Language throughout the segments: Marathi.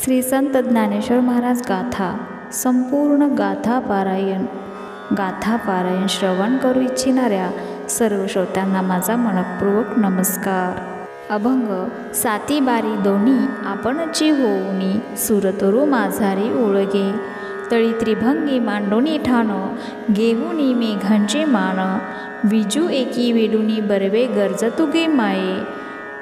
श्री संत ज्ञानेश्वर महाराज गाथा संपूर्ण गाथा पारायण श्रवण करू इच्छिणाऱ्या सर्व श्रोत्यांना माझा मनपूर्वक नमस्कार. अभंग साती बारी दोन्ही आपणची होऊनी सुरतरू माझारी ओळगे तळी त्रिभंगी मांडोनी ठाण घेऊनी मेघांचे मान विजू एकी वेडुनी बरवे गरज तुगे माये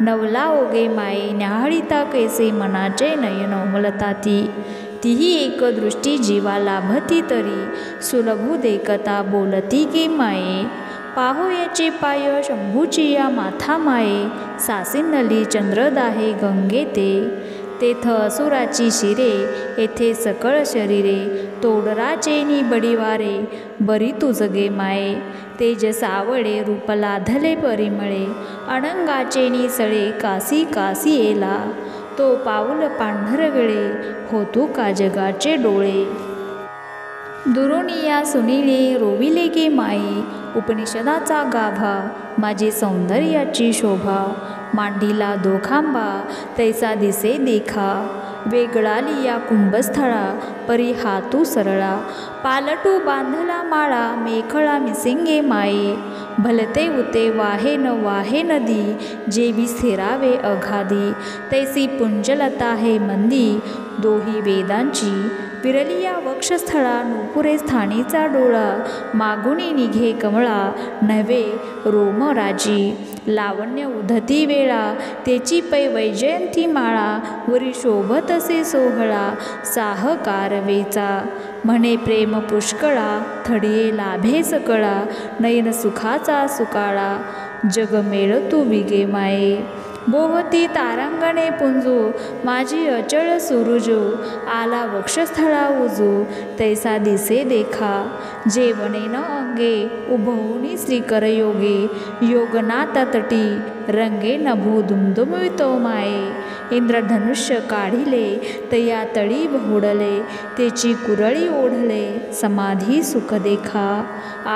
नवला ओगे माये न्याहाळीता कैसे मनाचे नयन उमलता तीही एक दृष्टी जीवा लाभती तरी सुलभू देखता बोलती गे माये पाहो याचे पाय शंभूची या माथा माये सासिन्नली चंद्रदाहे गंगे तेथ असुराची शिरे येथे सकळ शरीरे तोडराचे नि बडिवारे बरी तुझगे माये तेज सावळे रूप लाधले परिमळे अनंगाचे नि सळे कासी कासी येला तो पाऊल पांढरगळे होतू का जगाचे डोळे दुरोनिया सुनीले रोविले गे माये उपनिषदाचा गाभा माझी सौंदर्याची शोभा मांडीला दोखांबा तैसा दिसे देखा वेगळाली या कुंभस्थळा परी हातू सरळा पालटू बांधला माळा मेखळा मिसिंगे माये भलते उते वाहे नदी जे बी स्थिरावे अघादी तैसी पुंजलता हे मंदी दोही वेदांची विरलिया वक्षस्थळा नुपुरे स्थानीचा डोळा मागुनी निघे कमळा नव्हे रोमराजी लावण्य उधती वेळा तेची पै वैजयंती माळा वरी शोभतसे सोहळा साहकारवेचा म्हणे प्रेम पुष्कळा थडिये लाभे सकळा नयन सुखाचा सुकाळा जगमेळ तू विगे माये बोहती तारांगणे पुंजू माझी अचळ सुरुजू आला वक्षस्थळा उजू तैसा दिसे देखा जेवणे न अंगे उभवुनी श्रीकरयोगे योगनाथ तटी रंगे नभू दुमदुमितो माये इंद्रधनुष्य काढिले तया तळी बहुडले तेची कुरळी ओढले समाधी सुख देखा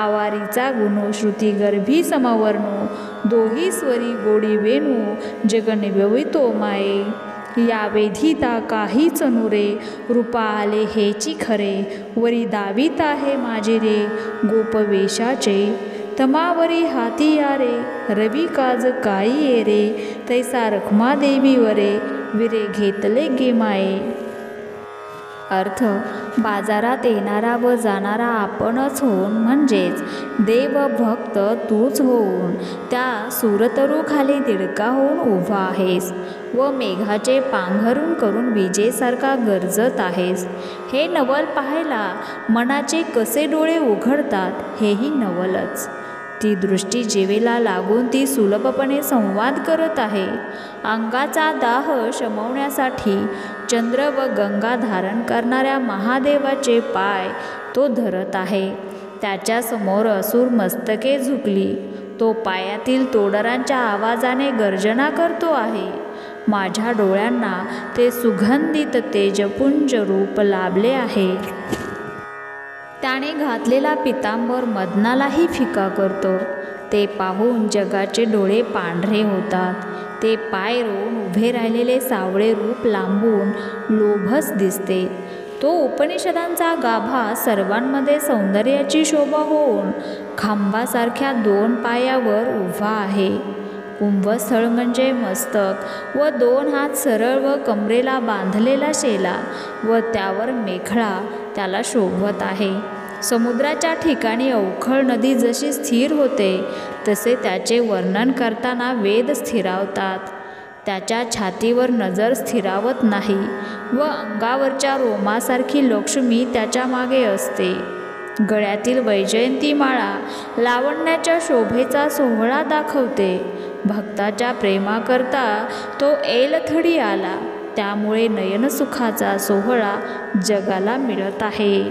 आवारीचा गुणो श्रुती गर्भी समवर्णो दोही स्वरी गोडी वेणू जगने व्यवितो माये या वेधीता काहीच नुरे रूपा आले हेची खरे वरी दावीत आहे माझे रे गोपवेशाचे तमावरी हाती यारे रवी काज काई ये रे तैसा रखमा देवी वरे विरे घेतले गे माये. अर्थ बाजारात येणारा व जाणारा आपणच होऊन म्हणजेच देव भक्त तूच होऊन त्या सुरतरूखाली दिडका होऊन उभा आहेस व मेघाचे पांघरून करून विजेसारखा गरजत आहेस. हे नवल पाहायला मनाचे कसे डोळे उघडतात हेही नवलच. ती दृष्टी जीवेला लागून ती सुलभपणे संवाद करत आहे. अंगाचा दाह शमवण्यासाठी चंद्र व गंगा धारण करणाऱ्या महादेवाचे पाय तो धरत आहे. त्याच्यासमोर असुर मस्तके झुकली. तो पायातील तोडरांच्या आवाजाने गर्जना करतो आहे. माझ्या डोळ्यांना ते सुगंधित तेजपुंज रूप लाभले आहे. त्याने घातलेला पितांबर मदनालाही फिका करतो. ते पाहून जगाचे डोळे पांढरे होतात. ते पाय रोवून उभे राहिलेले सावळे रूप लांबून लोभस दिसते. तो उपनिषदांचा गाभा सर्वांमध्ये सौंदर्याची शोभा होऊन खांबासारख्या दोन पायावर उभा आहे. कुंभस्थळ म्हणजे मस्तक व दोन हात सरळ व कमरेला बांधलेला शेला व त्यावर मेखळा त्याला शोभत आहे. समुद्राच्या ठिकाणी अवखळ नदी जशी स्थिर होते तसे त्याचे वर्णन करताना वेद स्थिरावतात. त्याच्या छातीवर नजर स्थिरावत नाही व अंगावरच्या रोमासारखी लक्ष्मी त्याच्या मागे असते. गळ्यातील वैजयंती माळा लावण्याच्या शोभेचा सोहळा दाखवते. भक्ताच्या प्रेमाकरता तो एलथडी आला. त्यामुळे नयनसुखाचा सोहळा जगाला मिळत आहे.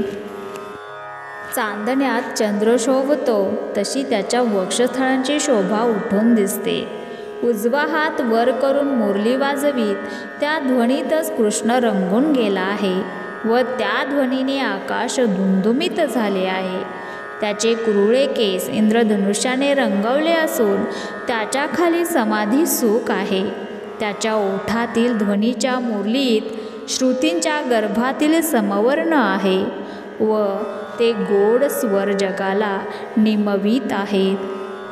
चांदण्यात चंद्र शोभतो तशी त्याच्या वक्षस्थळांची शोभा उठून दिसते. उजवा हात वर करून मुरली वाजवीत त्या ध्वनीतच कृष्ण रंगून गेला आहे व त्या ध्वनीने आकाश दुमदुमीत झाले आहे. त्याचे कुरुळे केस इंद्रधनुष्याने रंगवले असून त्याच्या खाली समाधी सुख आहे. त्याच्या ओठातील ध्वनीच्या मुरलीत श्रुतींच्या गर्भातील समवर्ण आहे व ते गोड स्वर जगाला निमवीत आहेत.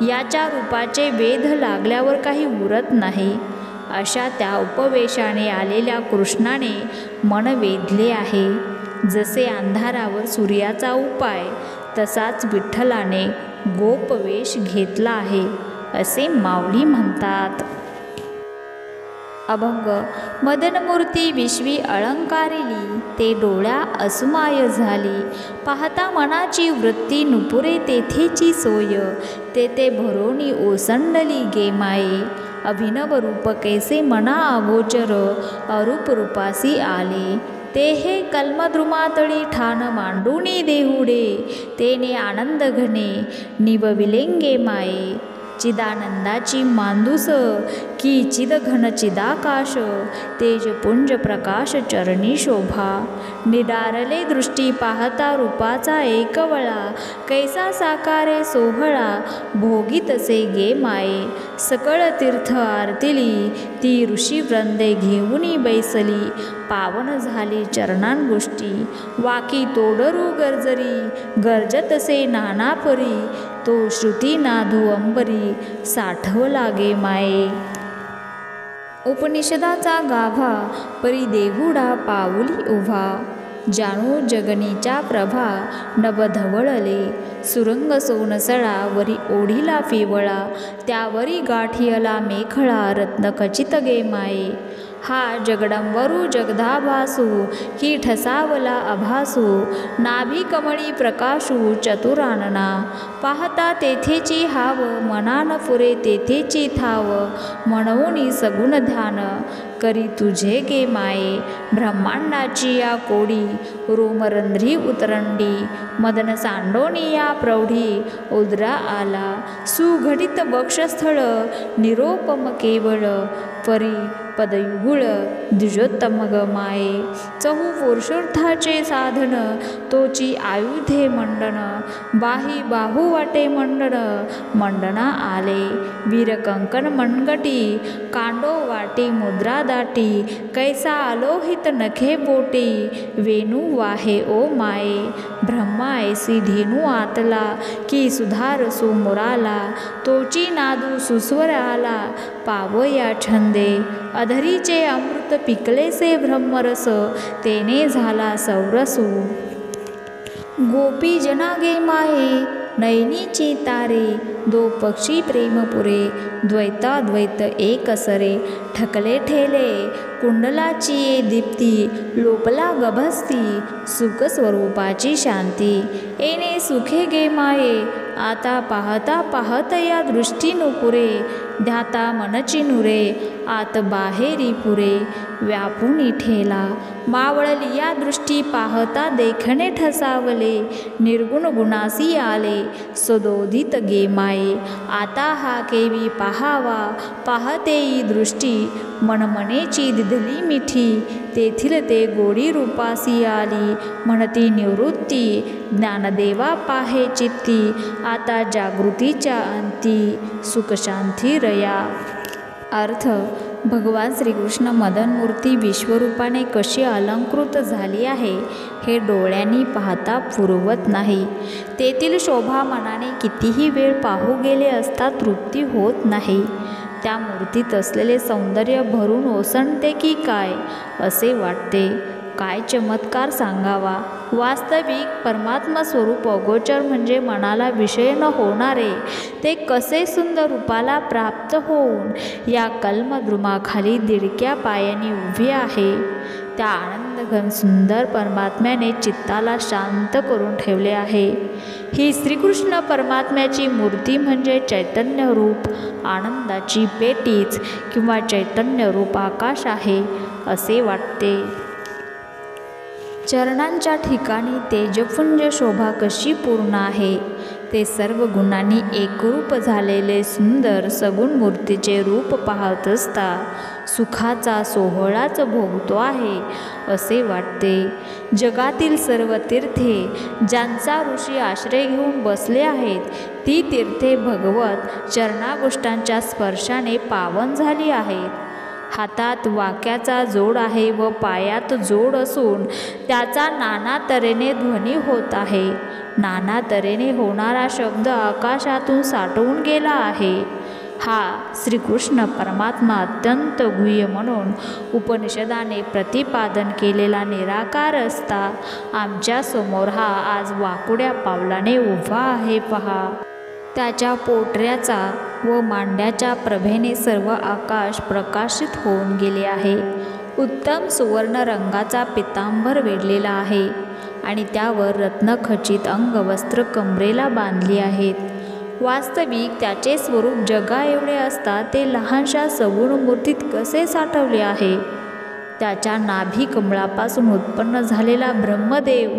याच्या रूपाचे वेध लागल्यावर काही उरत नाही. अशा त्या उपवेशाने आलेल्या कृष्णाने मन वेधले आहे. जसे अंधारावर सूर्याचा उपाय तसाच विठ्ठलाने गोपवेश घेतला आहे असे माऊली म्हणतात. अभंग. मदनमूर्ती विश्वी अलंकारिली, ते डोळ्या असुमाय झाली. पाहता मनाची वृत्ती नुपुरे तेथेची सोय, तेथे भरोनी ओसंडली गे माये. अभिनव रूप कैसे मना अगोचर, अरूप रूपासी आले. ते हे कल्मद्रुमातळी ठाण मांडुनी देहुडे, तेने आनंद घने निवविलेंगे माये. चिदानंदाची मांदूस की चिदघन चिदाकाश, तेजपुंज प्रकाश चरणी शोभा. निडारले दृष्टी पाहता रूपाचा एकवळा, कैसा साकारे सोहळा भोगी तसे गे माये. सकळ तीर्थ आरतिली ती ऋषीवृंदे घेऊनी बैसली, पावन झाली चरणांगोष्टी. वाकी तोडरू गरजरी गरजतसे नाना परी, तो श्रुती नादू अंबरी साठवला गे माये. उपनिषदाचा गाभा परी देहुडा पाऊली उभा, जाणू जगनीच्या प्रभा नभधवळले. सुरंग सोनसळा वरी ओढीला पिवळा, त्यावरी गाठियला मेखळा रत्नखचित गे माये. हा जगडंबरू जगदाभासू की ठसावला अभासू, नाभी कमळी प्रकाशू चतुरानना. पाहता तेथेची हाव मनान पुरे तेथेची थाव, म्हणूनी सगुण ध्यान करी तुझे गे माये. ब्रह्मांडाची या कोडी रोमरंध्री उतरंडी, मदन सांडोनी या प्रौढी उदरा आला. सुघटित वक्षस्थळ निरोपम केवळ, परी पदयुगुळ द्विजोत्तम ग माये. चहू पुरुषार्थाचे साधन तोची आयुधे मंडन, बाही बाहू वाटे मंडन मंडना आले. वीर कंकण मनगटी कांडो वाटी मुद्रा दाटी, कैसा आलोहित नखे बोटी वेणू वाहे ओ माये. ब्रह्मा ऐसी धेनू आतला की सुधार सुमुराला, तोची नादू सुस्वर आला पावया छंदे. अधरीचे अमृत पिकलेसे ब्रह्मरस, तेने झाला सौरसू. गोपी जना गे माये नयनीची तारे, दो पक्षी प्रेमपुरे द्वैताद्वैत एकसरे. ठकले ठेले कुंडलाची ये दीप्ती, लोपला गभस्ती सुख स्वरूपाची शांती. येणे सुखे गे माये आता पाहता पाहत या दृष्टी नुपुरे, ध्याता मनची नुरे आत बाहेरी पुरे. व्यापुनी ठेला मावळली या दृष्टी पाहता देखणे ठसावले, निर्गुण गुणासी आले सदोदित गे माये. आता हा केवी पाहावा पाहते ही दृष्टी, मनमनेची दिधली मिठी तेथील ते गोडी रूपासी आली. म्हणती निवृत्ती ज्ञानदेवा पाहे चित्ती, आता जागृतीच्या अंती सुखशांती रया. अर्थ. भगवान श्रीकृष्ण मदनमूर्ती विश्वरूपाने कशी अलंकृत झाली आहे हे डोळ्यांनी पाहता पुरवत नाही. तेथील शोभा मनाने कितीही वेळ पाहू गेले असता तृप्ती होत नाही. त्या मूर्तीत असलेले सौंदर्य भरून ओसंडते की काय असे वाटते. काय चमत्कार सांगावा. वास्तविक परमात्मा स्वरूप अगोचर म्हणजे मनाला विषय न होणारे ते कसे सुंदर रूपाला प्राप्त होऊन या कल्मद्रुमाखाली दिडक्या पायाने उभे आहे. त्या आनंदघन सुंदर परमात्म्याने चित्ताला शांत करून ठेवले आहे. ही श्रीकृष्ण परमात्म्याची मूर्ती म्हणजे चैतन्य रूप आनंदाची पेटीच किंवा चैतन्य रूप आकाश आहे असे वाटते. चरणांच्या ठिकाणी तेजपुंज शोभा कशी पूर्ण आहे. ते सर्व गुणांनी एकरूप झालेले सुंदर सगुण मूर्तीचे रूप पाहत असता सुखाचा सोहळाच भोगतो आहे असे वाटते. जगातील सर्व तीर्थे ज्यांचा ऋषी आश्रय घेऊन बसले आहेत ती तीर्थे भगवत चरणागोष्ठांच्या स्पर्शाने पावन झाली आहेत. हातात वाक्याचा जोड आहे व पायात जोड असून त्याचा नाना तऱ्हेने ध्वनी होत आहे. नाना तऱ्हेने होणारा शब्द आकाशातून साठवून गेला आहे. हा श्रीकृष्ण परमात्मा अत्यंत गुह्य म्हणून उपनिषदाने प्रतिपादन केलेला निराकार असता आमच्यासमोर हा आज वाकुड्या पावलाने उभा आहे पहा. त्याच्या पोटऱ्याचा व मांड्याच्या प्रभेने सर्व आकाश प्रकाशित होऊन गेले आहे. उत्तम सुवर्ण रंगाचा पितांबर वेढलेला आहे आणि त्यावर रत्नखचित अंगवस्त्र कमरेला बांधली आहेत. वास्तविक त्याचे स्वरूप जगा एवढे असता ते लहानशा सगुण मूर्तीत कसे साठवले आहे. त्याच्या नाभी कमळापासून उत्पन्न झालेला ब्रह्मदेव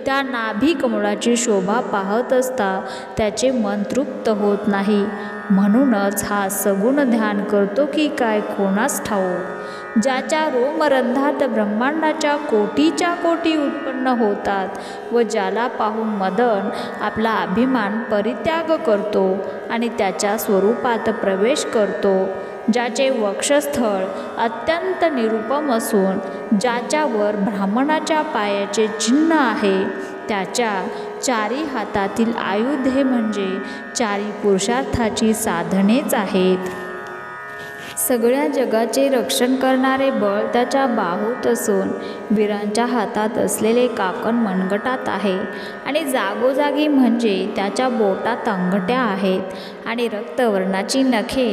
त्या नाभी कमळाची शोभा पाहत असता त्याचे मन तृप्त होत नाही. म्हणूनच हा सगुण ध्यान करतो की काय कोणास ठाऊक. ज्याच्या रोमरंध्रात ब्रह्मांडाच्या कोटीच्या कोटी उत्पन्न होतात व ज्याला पाहून मदन आपला अभिमान परित्याग करतो आणि त्याच्या स्वरूपात प्रवेश करतो. ज्याचे वक्षस्थळ अत्यंत निरुपम असून ज्याच्यावर ब्राह्मणाच्या पायाचे चिन्ह आहे, त्याच्या चारी हातातील आयुधे म्हणजे चारी पुरुषार्थाची साधनेच आहेत. सगळ्या जगाचे रक्षण करणारे बळ त्याच्या बाहूत असून वीरांच्या हातात असलेले काकण मनगटात आहे आणि जागोजागी म्हणजे त्याच्या बोटात अंगठ्या आहेत आणि रक्तवर्णाची नखे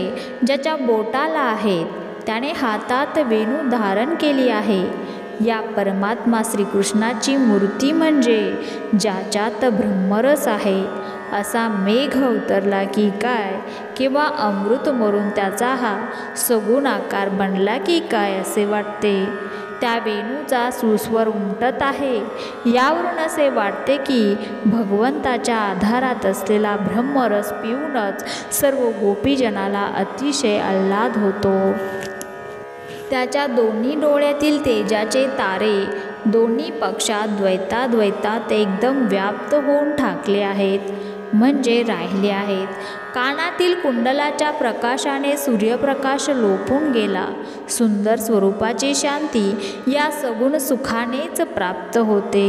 ज्याच्या बोटाला आहेत. त्याने हातात वेणू धारण केली आहे. या परमात्मा श्रीकृष्णाची मूर्ती म्हणजे ज्याच्यात ब्रह्मरस आहे. असा मेघ उतरला की काय किंवा अमृत मरून त्याचा हा सगुण आकार बनला की काय असे वाटते. त्या वेणूचा सुस्वर उमटत आहे यावरून असे वाटते की भगवंताच्या आधारात असलेला ब्रह्मरस पिऊनच सर्व गोपीजनाला अतिशय आल्हाद होतो. त्याच्या दोन्ही डोळ्यातील तेजाचे तारे दोन्ही पक्षात द्वैताद्वैतात एकदम व्याप्त होऊन ठाकले आहेत म्हणजे राहिले आहेत. कानातील कुंडलाच्या प्रकाशाने सूर्यप्रकाश लोपून गेला. सुंदर स्वरूपाची शांती या सगुण सुखानेच प्राप्त होते.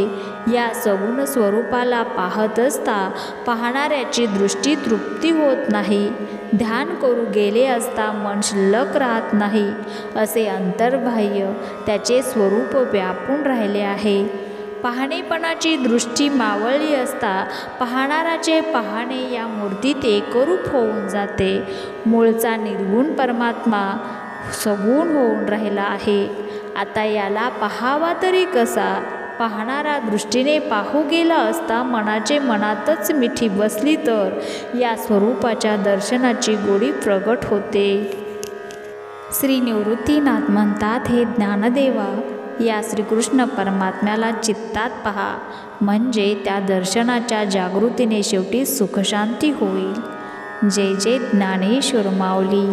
या सगुण स्वरूपाला पाहत असता पाहणाऱ्याची दृष्टी तृप्ती होत नाही. ध्यान करू गेले असता मन शिल्लक राहत नाही. असे अंतर्बाह्य त्याचे स्वरूप व्यापून राहिले आहे. पाहणेपणाची दृष्टी मावळली असता पाहणाराचे पाहणे या मूर्तीत एकरूप होऊन जाते. मूळचा निर्गुण परमात्मा सगुण होऊन राहिला आहे. आता याला पाहावा तरी कसा. पाहणारा दृष्टीने पाहू गेला असता मनाचे मनातच मिठी बसली तर या स्वरूपाच्या दर्शनाची गोडी प्रगट होते. श्री निवृत्तीनाथ म्हणतात, हे ज्ञानदेवा, या श्रीकृष्ण परमात्म्याला चित्तात पहा म्हणजे त्या दर्शनाच्या जागृतीने शेवटी सुखशांती होईल. जय जय ज्ञानेश्वर माऊली.